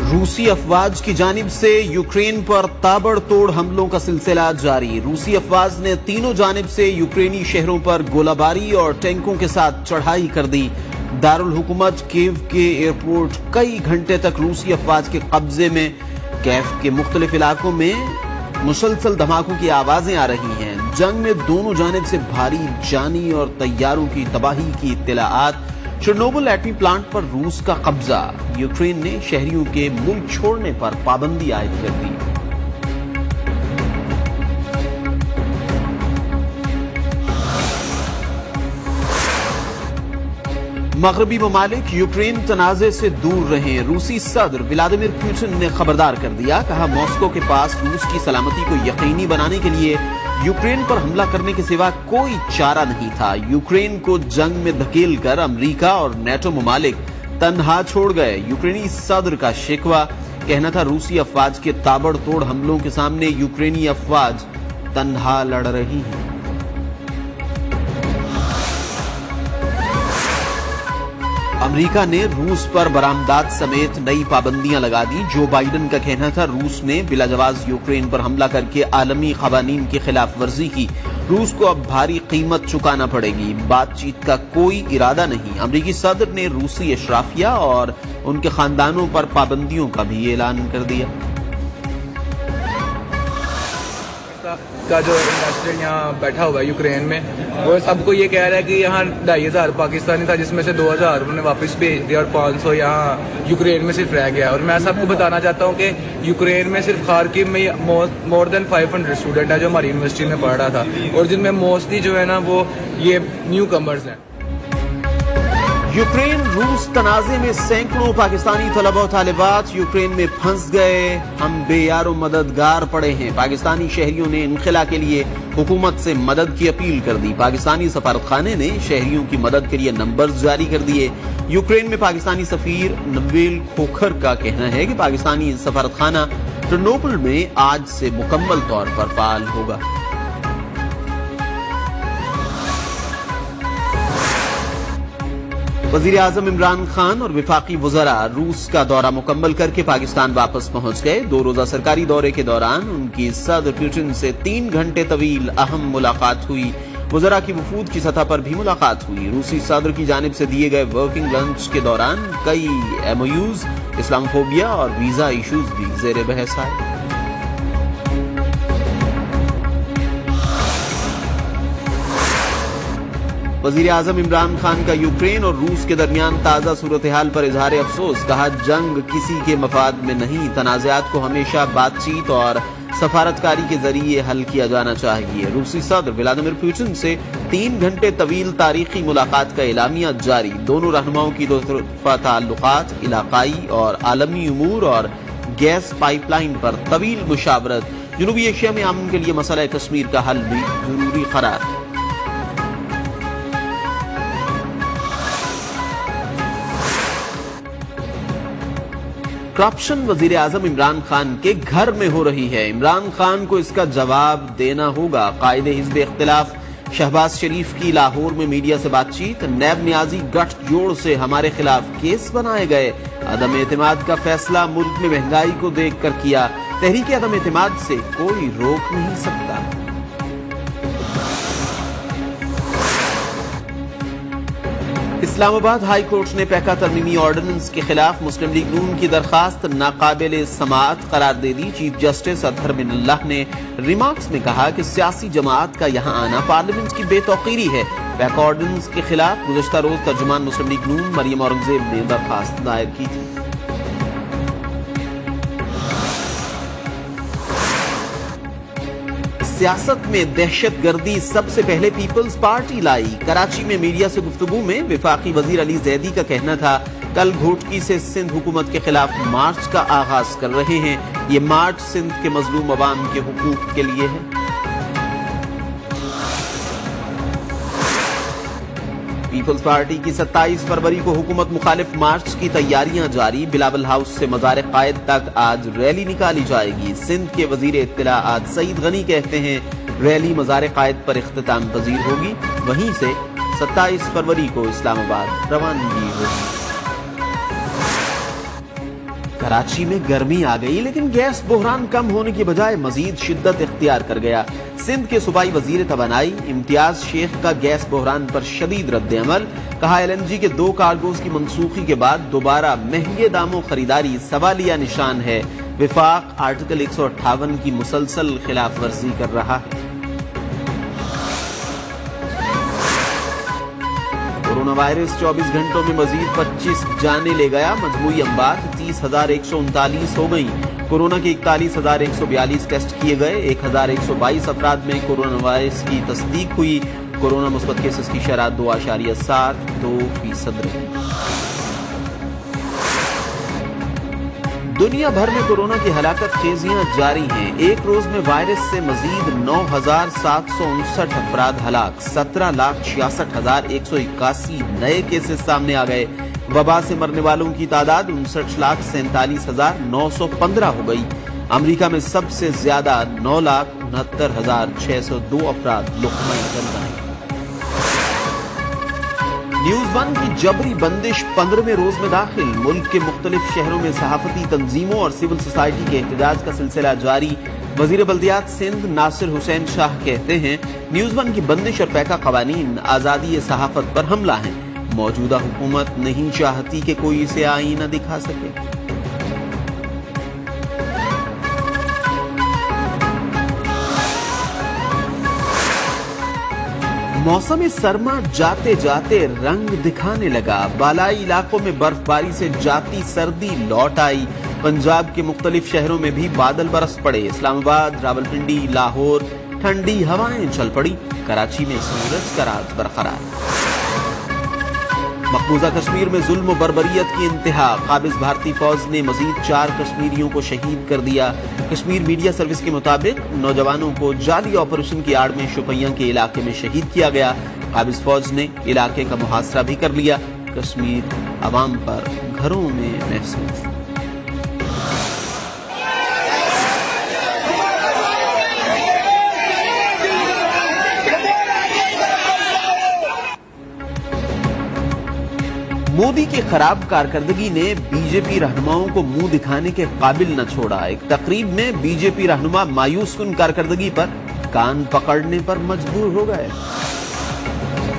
रूसी अफवाज की जानिब से यूक्रेन पर ताबड़तोड़ हमलों का सिलसिला जारी। रूसी अफवाज ने तीनों जानिब से यूक्रेनी शहरों पर गोलाबारी और टैंकों के साथ चढ़ाई कर दी। दारुल हुकूमत कीव के एयरपोर्ट कई घंटे तक रूसी अफवाज के कब्जे में। कीव के मुख्तलिफ इलाकों में मुसलसल धमाकों की आवाजें आ रही हैं। जंग में दोनों जानिब से भारी जानी और तैयारों की तबाही की इत्तलाआत। चेरनोबिल एटमी प्लांट पर रूस का कब्जा। यूक्रेन ने शहरियों के मुल्क छोड़ने पर पाबंदी आयद कर दी। मगरबी ममालिक यूक्रेन तनाजे से दूर रहें। रूसी सदर व्लादिमीर पुतिन ने खबरदार कर दिया। कहा, मॉस्को के पास रूस की सलामती को यकीनी बनाने के लिए यूक्रेन पर हमला करने के सिवा कोई चारा नहीं था। यूक्रेन को जंग में धकेल कर अमरीका और नेटो ममालिक तन्हा छोड़ गए। यूक्रेनी सदर का शिकवा, कहना था रूसी अफवाज के ताबड़तोड़ हमलों के सामने यूक्रेनी अफवाज तन्हा लड़ रही है। अमेरिका ने रूस पर बरामदात समेत नई पाबंदियां लगा दी। जो बाइडन का कहना था रूस ने बिलाजवाज यूक्रेन पर हमला करके आलमी कवानीन की खिलाफ वर्जी की। रूस को अब भारी कीमत चुकाना पड़ेगी। बातचीत का कोई इरादा नहीं। अमेरिकी सदर ने रूसी अशराफिया और उनके खानदानों पर पाबंदियों का भी ऐलान कर दिया। का जो इंडस्ट्रियल यहाँ बैठा हुआ है यूक्रेन में, वो सबको ये कह रहा है कि यहाँ 2500 पाकिस्तानी था, जिसमें से 2000 उन्होंने वापस भेज दिया और 500 यहाँ यूक्रेन में सिर्फ रह गया। और मैं सबको बताना चाहता हूँ कि यूक्रेन में सिर्फ खार्किव में मोर देन 500 स्टूडेंट है जो हमारी यूनिवर्सिटी में पढ़ रहा था, और जिनमें मोस्टली जो है ना वो ये न्यू कमर्स हैं। यूक्रेन रूस तनाजे में सैकड़ों पाकिस्तानी तलबा और तालिबात यूक्रेन में फंस गए। हम बेयारो मददगार पड़े हैं। पाकिस्तानी शहरियों ने इनखला के लिए हुकूमत से मदद की अपील कर दी। पाकिस्तानी सफारतखाने ने शहरियों की मदद के लिए नंबर्स जारी कर दिए। यूक्रेन में पाकिस्तानी सफीर नवेल खोखर का कहना है कि पाकिस्तानी सफारतखाना चेरनोबिल में आज से मुकम्मल तौर पर फाल होगा। वजीर आजम इमरान खान और विफाकी वज़रा रूस का दौरा मुकम्मल करके पाकिस्तान वापस पहुंच गए। 2 रोजा सरकारी दौरे के दौरान उनकी सदर पुतिन से 3 घंटे तवील अहम मुलाकात हुई। वज़रा की वफूद की सतह पर भी मुलाकात हुई। रूसी सदर की जानिब से दिए गए वर्किंग लंच के दौरान कई MOUs, इस्लामोफोबिया और वीजा इशूज भी जेर बहस आए। वजीर आजम इमरान खान का यूक्रेन और रूस के दरमियान ताजा सूरत हाल पर इजहार अफसोस। कहा, जंग किसी के मफाद में नहीं। तनाज़ात को हमेशा बातचीत और सफारतकारी के जरिए हल किया जाना चाहिए। रूसी सदर व्लादिमीर पुतिन से 3 घंटे तवील तारीखी मुलाकात का एलामिया जारी। दोनों रहनुमाओं की दो तरफा ताल्लुकात, इलाकाई और आलमी उमूर और गैस पाइपलाइन पर तवील मुशावरत। जनूबी एशिया में अमन के लिए मसला कश्मीर का हल भी जरूरी करार। करप्शन वजीर आजम इमरान खान के घर में हो रही है। इमरान खान को इसका जवाब देना होगा। कायदे हिज़्ब इख्तिलाफ शहबाज शरीफ की लाहौर में मीडिया से बातचीत। नैब न्याजी गठजोड़ से हमारे खिलाफ केस बनाए गए। अदम एतमाद का फैसला मुल्क में महंगाई को देख कर किया। तहरीक अदम एतमाद से कोई रोक नहीं सकता। इस्लामाबाद हाई कोर्ट ने पैका तरमीमी ऑर्डिनेंस के खिलाफ मुस्लिम लीग नून की दरखास्त नाकाबिल समाअत करार दे दी। चीफ जस्टिस अतहर मिनल्लाह ने रिमार्क्स में कहा कि सियासी जमात का यहां आना पार्लियामेंट की बेतौकीरी है। पैका ऑर्डिनेंस के खिलाफ गुज़श्ता रोज तर्जुमान मुस्लिम लीग नून मरियम औरंगजेब ने दरखास्त दायर की थी। सियासत में दहशत गर्दी सबसे पहले पीपल्स पार्टी लाई। कराची में मीडिया से गुफ्तगू में विफाकी वजीर अली जैदी का कहना था, कल घोटकी से सिंध हुकूमत के खिलाफ मार्च का आगाज कर रहे हैं। ये मार्च सिंध के मजलूम अवाम के हुकूक के लिए है। पीपल्स पार्टी की 27 फरवरी को हुकूमत मुखालिफ मार्च की तैयारियां जारी। बिलावल हाउस से मज़ार कायद तक आज रैली निकाली जाएगी। सिंध के वजीर इत्तलाआत सईद गनी कहते हैं रैली मज़ार कायद पर इख्तिताम पजीर होगी। वहीं से 27 फरवरी को इस्लामाबाद रवानगी होगी। कराची में गर्मी आ गई, लेकिन गैस बहरान कम होने की बजाय मजीद शिद्दत इख्तियार कर गया। सिंध के सूबाई वजीर तवानाई इम्तियाज शेख का गैस बहरान पर शदीद रद्द-ए-अमल। कहा, LNG के 2 कार्गोज की मनसूखी के बाद दोबारा महंगे दामों खरीदारी सवालिया निशान है। विफाक आर्टिकल 158 की मुसलसल खिलाफ वर्जी कर रहा है। कोरोना वायरस 24 घंटों में मजीद 25 जाने ले गया। मजमूई अमवात 30,139 हो गई। कोरोना के 41,142 टेस्ट किए गए। 1,122 अफराद में कोरोना वायरस की तस्दीक हुई। कोरोना मुस्बत केसेस की शरह 2.72% रही। दुनिया भर में कोरोना की हलाकत खेजियां जारी हैं। एक रोज में वायरस से मजीद 9,759 अफराद हलाक। 17,66,181 नए केसेस सामने आ गए। वबा से मरने वालों की तादाद 59,47,915 हो गई। अमेरिका में सबसे ज्यादा 9,69,602 अफराद लुक़मा जल गए। न्यूज़ 1 की जबरी बंदिश 15वें रोज में दाखिल। मुल्क के मुख्तलिफ शहरों में सहाफती तंजीमों और सिविल सोसाइटी के एहतजाज का सिलसिला जारी। वजीर बल्दियात सिंध नासिर हुसैन शाह कहते हैं, न्यूज़ 1 की बंदिश और पैका कवानीन आजादी सहाफत पर हमला है। मौजूदा हुकूमत नहीं चाहती कि कोई इसे आईना दिखा सके। मौसम सरमा जाते जाते रंग दिखाने लगा। बालाई इलाकों में बर्फबारी से जाती सर्दी लौट आई। पंजाब के मुख्तलिफ शहरों में भी बादल बरस पड़े। इस्लामाबाद, रावलपिंडी, लाहौर ठंडी हवाएं चल पड़ी। कराची में सूरज का राज बरकरार। मकबूजा कश्मीर में जुल्म व बर्बरियत की इंतहा। काबिज भारतीय फौज ने मजीद 4 कश्मीरियों को शहीद कर दिया। कश्मीर मीडिया सर्विस के मुताबिक नौजवानों को जाली ऑपरेशन की आड़ में शुपियां के इलाके में शहीद किया गया। काबिज फौज ने इलाके का मुहासरा भी कर लिया। कश्मीर अवाम पर घरों में महसूस। मोदी की खराब कारकर्दगी ने बीजेपी रहनुमाओं को मुंह दिखाने के काबिल न छोड़ा। एक तकरीब में बीजेपी रहनुमा मायूस कुन कारकर्दगी पर कान पकड़ने पर मजबूर हो गए।